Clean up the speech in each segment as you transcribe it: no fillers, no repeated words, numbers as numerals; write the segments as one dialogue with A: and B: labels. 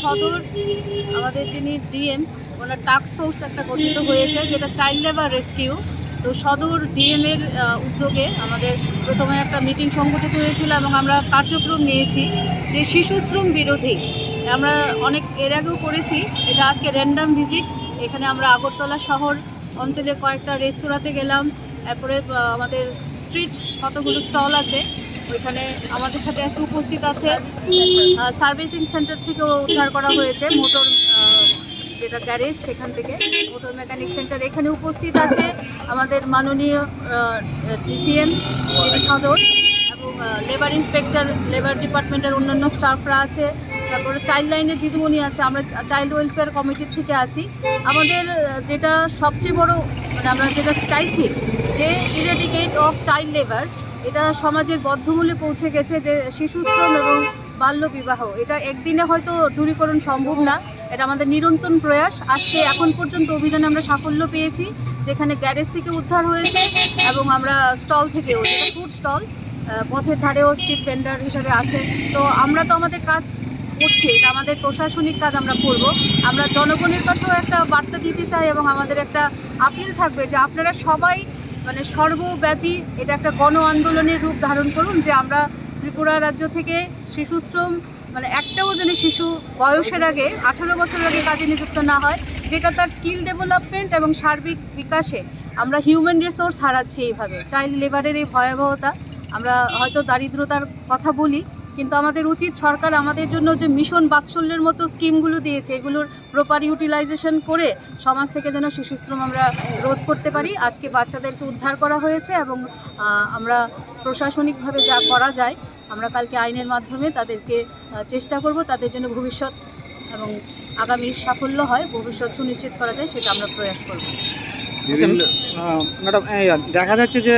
A: সদর আমাদের যিনি ডিএম ওনার টাস্ক ফোর্স একটা গঠিত হয়েছে, যেটা চাইল্ড লেবার রেস্কিউ। তো সদর ডিএমের উদ্যোগে আমাদের প্রথমে একটা মিটিং সংগঠিত হয়েছিল এবং আমরা কার্যক্রম নিয়েছি যে শিশু শ্রম বিরোধী। আমরা অনেক এর আগেও করেছি, এটা আজকে র্যান্ডাম ভিজিট। এখানে আমরা আগরতলা শহর অঞ্চলে কয়েকটা রেস্তোরাঁতে গেলাম, তারপরে আমাদের স্ট্রিট কতগুলো স্টল আছে ওইখানে আমাদের সাথে আজকে উপস্থিত আছে। সার্ভিসিং সেন্টার থেকেও উদ্ধার করা হয়েছে মোটর, যেটা গ্যারেজ, সেখান থেকে মোটর মেকানিক সেন্টার। এখানে উপস্থিত আছে আমাদের মাননীয় ডিসিএম সদর এবং লেবার ইন্সপেক্টর, লেবার ডিপার্টমেন্টের অন্যান্য স্টাফরা আছে। তারপরে চাইল্ড লাইনের দিদিমণি আছে, আমরা চাইল্ড ওয়েলফেয়ার কমিটির থেকে আছি। আমাদের যেটা সবচেয়ে বড় আমরা যেটা চাইছি যে ইরেডিকেট অফ চাইল্ড লেবার, এটা সমাজের বদ্ধমূলে পৌঁছে গেছে যে শিশু শ্রম এবং বাল্য বিবাহ, এটা একদিনে হয়তো দূরীকরণ সম্ভব না, এটা আমাদের নিরন্তর প্রয়াস। আজকে এখন পর্যন্ত অভিযানে আমরা সাফল্য পেয়েছি, যেখানে গ্যারেজ থেকে উদ্ধার হয়েছে এবং আমরা স্টল থেকেও, যেটা ফুড স্টল, পথের ধারেও স্ট্রিট ভেন্ডার হিসাবে আছে। তো আমরা তো আমাদের কাজ করছি, এটা আমাদের প্রশাসনিক কাজ আমরা করব। আমরা জনগণের কাছেও একটা বার্তা দিতে চাই এবং আমাদের একটা আপিল থাকবে যে আপনারা সবাই সর্বব্যাপী এটা একটা গণ আন্দোলনের রূপ ধারণ করুন, যে আমরা ত্রিপুরা রাজ্য থেকে শিশু শ্রম একটাও যেন শিশু বয়সের আগে 18 বছরের আগে কাজে নিযুক্ত না হয়, যেটা তার স্কিল ডেভেলপমেন্ট এবং সার্বিক বিকাশে আমরা হিউম্যান রিসোর্স হারাচ্ছি। এইভাবে চাইল্ড লেবারের এই ভয়াবহতা, আমরা হয়তো দারিদ্রতার কথা বলি, কিন্তু আমাদের উচিত সরকার আমাদের জন্য যে মিশন বাৎসল্যের মতো স্কিমগুলো দিয়েছে এগুলোর প্রপার ইউটিলাইজেশন করে সমাজ থেকে যেন শিশুশ্রম আমরা রোধ করতে পারি। আজকে বাচ্চাদেরকে উদ্ধার করা হয়েছে এবং আমরা প্রশাসনিকভাবে যা করা যায় আমরা কালকে আইনের মাধ্যমে তাদেরকে চেষ্টা করব তাদের জন্য ভবিষ্যৎ এবং আগামী সাফল্য হয়, ভবিষ্যৎ সুনিশ্চিত করা যায়, সেটা আমরা প্রয়াস করব।
B: ম্যাডাম, দেখা যাচ্ছে যে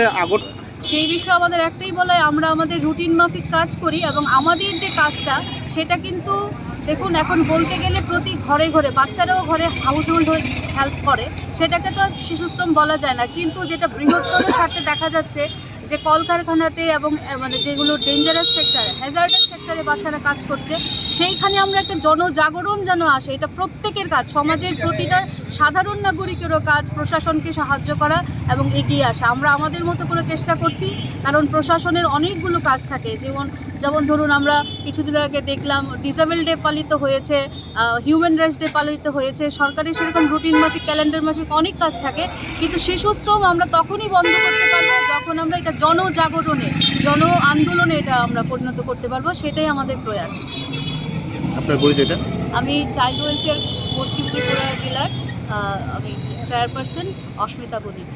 A: সেই বিষয়ে আমাদের একটাই বলায়, আমরা আমাদের রুটিন মাফিক কাজ করি এবং আমাদের যে কাজটা সেটা কিন্তু দেখুন এখন বলতে গেলে প্রতি ঘরে ঘরে বাচ্চারাও ঘরে হাউস হোল্ড হেল্প করে, সেটাকে তো আজ শিশুশ্রম বলা যায় না। কিন্তু যেটা বৃহত্তর স্বার্থে দেখা যাচ্ছে যে কলকারখানাতে এবং যেগুলো ডেঞ্জারাস সেক্টর, হ্যাজার্ডাস সেক্টরে বাচ্চারা কাজ করছে, সেইখানে আমরা একটা জনজাগরণ যেন আসে। এটা প্রত্যেকের কাজ, সমাজের প্রতিটা সাধারণ নাগরিকেরও কাজ প্রশাসনকে সাহায্য করা এবং এগিয়ে আসা। আমরা আমাদের মতো করে চেষ্টা করছি, কারণ প্রশাসনের অনেকগুলো কাজ থাকে। যেমন ধরুন আমরা কিছুদিন আগে দেখলাম ডিসেবল ডে পালিত হয়েছে, হিউম্যান রাইটস ডে পালিত হয়েছে, সরকারের সেরকম রুটিন মাফিক ক্যালেন্ডার মাফিক অনেক কাজ থাকে। কিন্তু শিশু শ্রম আমরা তখনই বন্ধ করতে পারবো যখন আমরা এটা জনজাগরণে, জন আন্দোলনে এটা আমরা পরিণত করতে পারবো, সেটাই আমাদের প্রয়াস।
B: আপনার পরিচয়টা?
A: আমি চাইল্ড ওয়েলফেয়ার পশ্চিম ত্রিপুরা জেলার আমি চেয়ারপারসন অস্মিতা বণিক।